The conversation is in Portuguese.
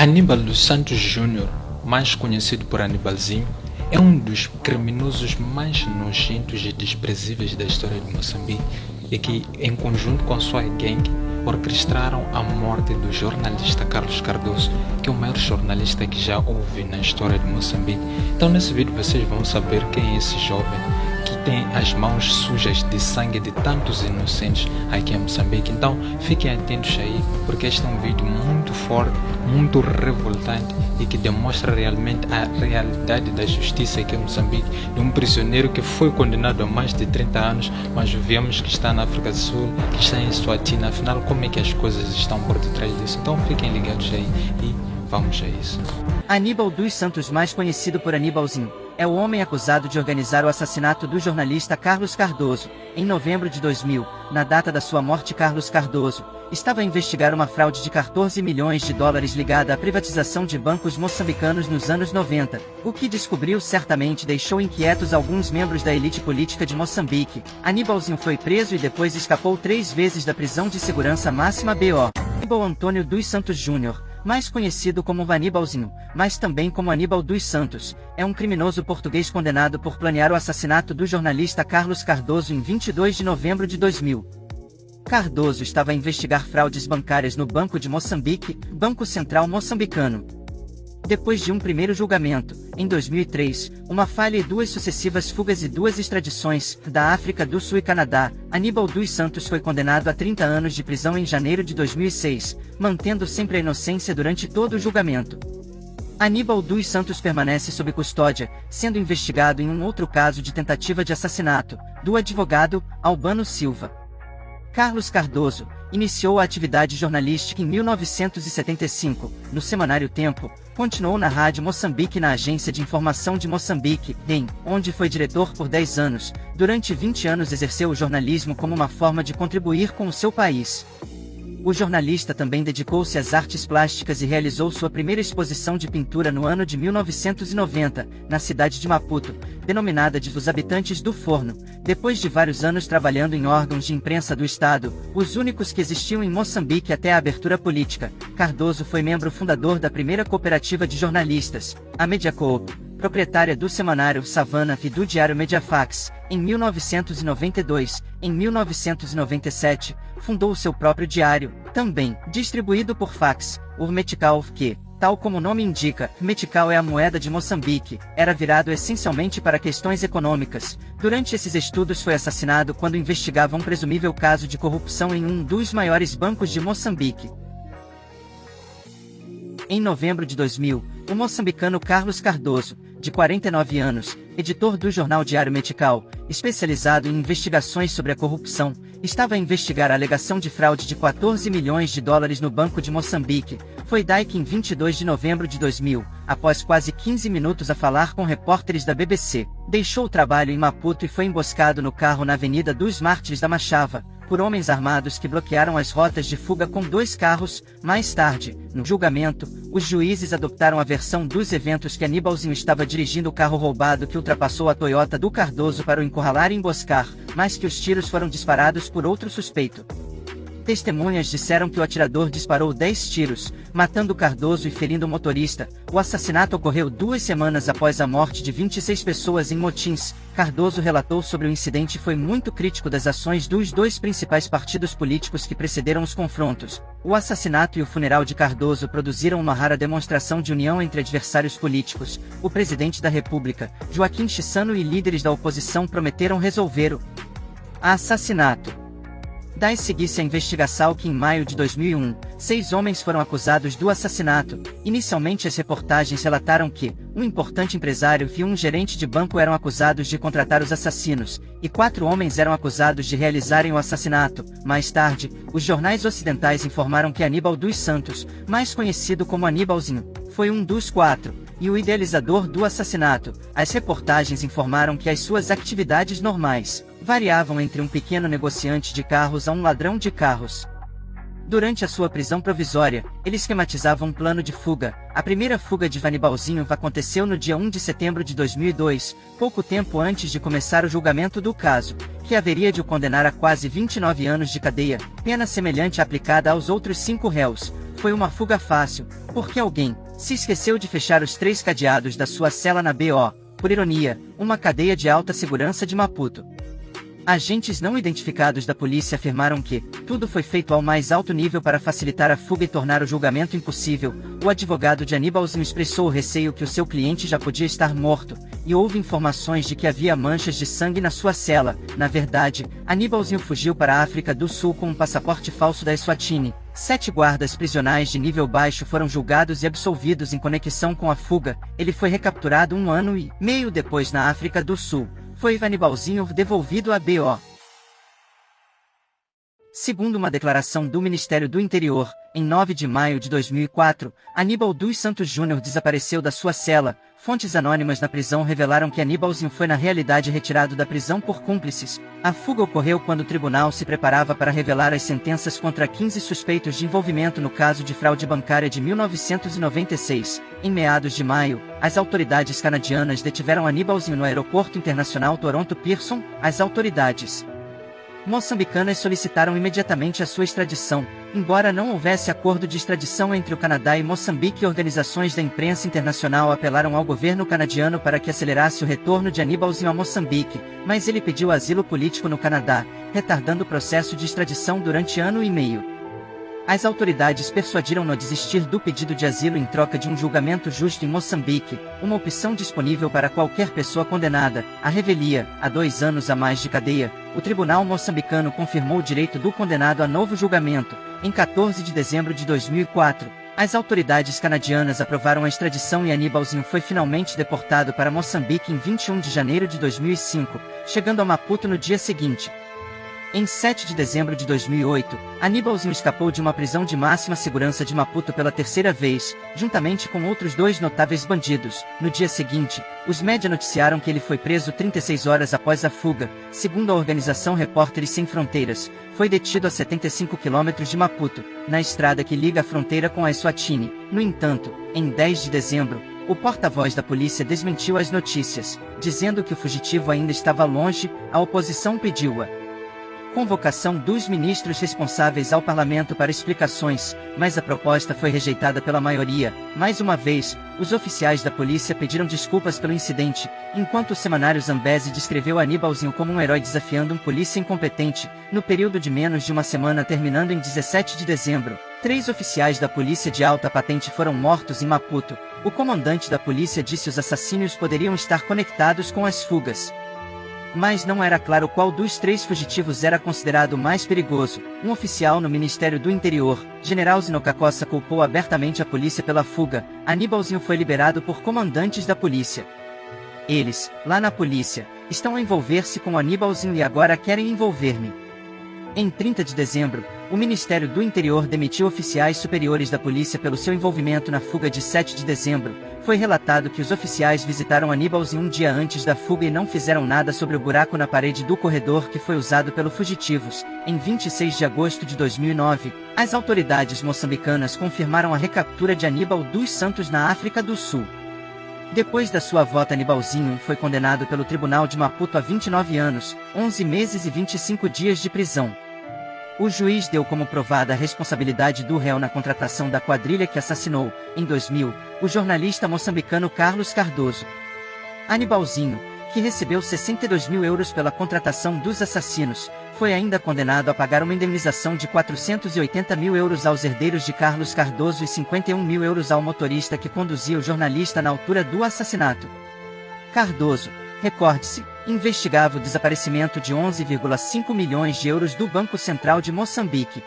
Aníbal dos Santos Júnior, mais conhecido por Anibalzinho, é um dos criminosos mais nojentos e desprezíveis da história de Moçambique e que, em conjunto com sua gangue, orquestraram a morte do jornalista Carlos Cardoso, que é o maior jornalista que já houve na história de Moçambique. Então nesse vídeo vocês vão saber quem é esse jovem que tem as mãos sujas de sangue de tantos inocentes aqui em Moçambique. Então fiquem atentos aí, porque este é um vídeo muito forte, muito revoltante e que demonstra realmente a realidade da justiça aqui em Moçambique, de um prisioneiro que foi condenado a mais de 30 anos, mas vemos que está na África do Sul, que está em Eswatini. Afinal, como é que as coisas estão por detrás disso? Então fiquem ligados aí e vamos a isso. Aníbal dos Santos, mais conhecido por Anibalzinho, é o homem acusado de organizar o assassinato do jornalista Carlos Cardoso. Em novembro de 2000, na data da sua morte, Carlos Cardoso estava a investigar uma fraude de 14 milhões de dólares ligada à privatização de bancos moçambicanos nos anos 90. O que descobriu certamente deixou inquietos alguns membros da elite política de Moçambique. Anibalzinho foi preso e depois escapou 3 vezes da prisão de segurança máxima BO. Aníbal Antônio dos Santos Júnior, mais conhecido como Anibalzinho, mas também como Aníbal dos Santos, é um criminoso português condenado por planear o assassinato do jornalista Carlos Cardoso em 22 de novembro de 2000. Cardoso estava a investigar fraudes bancárias no Banco de Moçambique, Banco Central Moçambicano. Depois de um primeiro julgamento, em 2003, uma falha e 2 sucessivas fugas e 2 extradições, da África do Sul e Canadá, Aníbal dos Santos foi condenado a 30 anos de prisão em janeiro de 2006, mantendo sempre a inocência durante todo o julgamento. Aníbal dos Santos permanece sob custódia, sendo investigado em um outro caso de tentativa de assassinato, do advogado Albano Silva. Carlos Cardoso iniciou a atividade jornalística em 1975, no Semanário Tempo, continuou na Rádio Moçambique e na Agência de Informação de Moçambique, onde foi diretor por 10 anos. Durante 20 anos exerceu o jornalismo como uma forma de contribuir com o seu país. O jornalista também dedicou-se às artes plásticas e realizou sua primeira exposição de pintura no ano de 1990, na cidade de Maputo, denominada de Os Habitantes do Forno. Depois de vários anos trabalhando em órgãos de imprensa do Estado, os únicos que existiam em Moçambique até a abertura política, Cardoso foi membro fundador da primeira cooperativa de jornalistas, a Mediacoop, proprietária do semanário Savana e do diário Mediafax. Em 1992, em 1997, fundou seu próprio diário, também distribuído por fax, o Metical, que, tal como o nome indica, Metical é a moeda de Moçambique, era virado essencialmente para questões econômicas. Durante esses estudos foi assassinado quando investigava um presumível caso de corrupção em um dos maiores bancos de Moçambique. Em novembro de 2000, o moçambicano Carlos Cardoso, de 49 anos, editor do jornal Diário Metical, especializado em investigações sobre a corrupção, estava a investigar a alegação de fraude de 14 milhões de dólares no Banco de Moçambique. Foi daí que em 22 de novembro de 2000, após quase 15 minutos a falar com repórteres da BBC, deixou o trabalho em Maputo e foi emboscado no carro na Avenida dos Mártires da Machava, por homens armados que bloquearam as rotas de fuga com 2 carros. Mais tarde, no julgamento, os juízes adoptaram a versão dos eventos que Anibalzinho estava dirigindo o carro roubado que ultrapassou a Toyota do Cardoso para o encurralar e emboscar, mas que os tiros foram disparados por outro suspeito. Testemunhas disseram que o atirador disparou 10 tiros, matando Cardoso e ferindo o motorista. O assassinato ocorreu 2 semanas após a morte de 26 pessoas em motins. Cardoso relatou sobre o incidente e foi muito crítico das ações dos 2 principais partidos políticos que precederam os confrontos. O assassinato e o funeral de Cardoso produziram uma rara demonstração de união entre adversários políticos. O presidente da República, Joaquim Chissano, e líderes da oposição prometeram resolver o assassinato. Daí seguisse a investigação que em maio de 2001, 6 homens foram acusados do assassinato. Inicialmente as reportagens relataram que um importante empresário e um gerente de banco eram acusados de contratar os assassinos, e 4 homens eram acusados de realizarem o assassinato. Mais tarde, os jornais ocidentais informaram que Aníbal dos Santos, mais conhecido como Anibalzinho, foi um dos 4, e o idealizador do assassinato. As reportagens informaram que as suas atividades normais variavam entre um pequeno negociante de carros a um ladrão de carros. Durante a sua prisão provisória, ele esquematizava um plano de fuga. A primeira fuga de Anibalzinho aconteceu no dia 1 de setembro de 2002, pouco tempo antes de começar o julgamento do caso, que haveria de o condenar a quase 29 anos de cadeia, pena semelhante à aplicada aos outros 5 réus. Foi uma fuga fácil, porque alguém se esqueceu de fechar os 3 cadeados da sua cela na BO, por ironia, uma cadeia de alta segurança de Maputo. Agentes não identificados da polícia afirmaram que tudo foi feito ao mais alto nível para facilitar a fuga e tornar o julgamento impossível. O advogado de Aníbalzinho expressou o receio que o seu cliente já podia estar morto, e houve informações de que havia manchas de sangue na sua cela. Na verdade, Aníbalzinho fugiu para a África do Sul com um passaporte falso da Eswatini. 7 guardas prisionais de nível baixo foram julgados e absolvidos em conexão com a fuga. Ele foi recapturado 1 ano e meio depois na África do Sul. Foi Aníbalzinho devolvido à BO. Segundo uma declaração do Ministério do Interior, em 9 de maio de 2004, Aníbal dos Santos Júnior desapareceu da sua cela. Fontes anônimas na prisão revelaram que Aníbalzinho foi na realidade retirado da prisão por cúmplices. A fuga ocorreu quando o tribunal se preparava para revelar as sentenças contra 15 suspeitos de envolvimento no caso de fraude bancária de 1996. Em meados de maio, as autoridades canadianas detiveram Aníbalzinho no Aeroporto Internacional Toronto Pearson. As autoridades moçambicanas solicitaram imediatamente a sua extradição. Embora não houvesse acordo de extradição entre o Canadá e Moçambique, organizações da imprensa internacional apelaram ao governo canadiano para que acelerasse o retorno de Aníbalzinho a Moçambique, mas ele pediu asilo político no Canadá, retardando o processo de extradição durante 1 ano e meio. As autoridades persuadiram-no a desistir do pedido de asilo em troca de um julgamento justo em Moçambique, uma opção disponível para qualquer pessoa condenada à revelia, a 2 anos a mais de cadeia. O tribunal moçambicano confirmou o direito do condenado a novo julgamento. Em 14 de dezembro de 2004, as autoridades canadianas aprovaram a extradição e Aníbalzinho foi finalmente deportado para Moçambique em 21 de janeiro de 2005, chegando a Maputo no dia seguinte. Em 7 de dezembro de 2008, Aníbalzinho escapou de uma prisão de máxima segurança de Maputo pela 3ª vez, juntamente com outros 2 notáveis bandidos. No dia seguinte, os média noticiaram que ele foi preso 36 horas após a fuga. Segundo a organização Repórteres Sem Fronteiras, foi detido a 75 quilômetros de Maputo, na estrada que liga a fronteira com a Eswatini. No entanto, em 10 de dezembro, o porta-voz da polícia desmentiu as notícias, dizendo que o fugitivo ainda estava longe. A oposição pediu a convocação dos ministros responsáveis ao parlamento para explicações, mas a proposta foi rejeitada pela maioria. Mais uma vez, os oficiais da polícia pediram desculpas pelo incidente, enquanto o semanário Zambezi descreveu Aníbalzinho como um herói desafiando um polícia incompetente. No período de menos de uma semana terminando em 17 de dezembro, 3 oficiais da polícia de alta patente foram mortos em Maputo. O comandante da polícia disse que os assassinos poderiam estar conectados com as fugas, mas não era claro qual dos 3 fugitivos era considerado mais perigoso. Um oficial no Ministério do Interior, General Zinocacossa, culpou abertamente a polícia pela fuga. Aníbalzinho foi liberado por comandantes da polícia. Eles, lá na polícia, estão a envolver-se com Aníbalzinho e agora querem envolver-me. Em 30 de dezembro, o Ministério do Interior demitiu oficiais superiores da polícia pelo seu envolvimento na fuga de 7 de dezembro. Foi relatado que os oficiais visitaram Aníbalzinho um dia antes da fuga e não fizeram nada sobre o buraco na parede do corredor que foi usado pelos fugitivos. Em 26 de agosto de 2009, as autoridades moçambicanas confirmaram a recaptura de Aníbal dos Santos na África do Sul. Depois da sua volta, Aníbalzinho foi condenado pelo Tribunal de Maputo a 29 anos, 11 meses e 25 dias de prisão. O juiz deu como provada a responsabilidade do réu na contratação da quadrilha que assassinou, em 2000, o jornalista moçambicano Carlos Cardoso. Aníbalzinho, que recebeu 62 mil euros pela contratação dos assassinos, foi ainda condenado a pagar uma indenização de 480 mil euros aos herdeiros de Carlos Cardoso e 51 mil euros ao motorista que conduzia o jornalista na altura do assassinato. Cardoso, recorde-se, investigava o desaparecimento de 11,5 milhões de euros do Banco Central de Moçambique.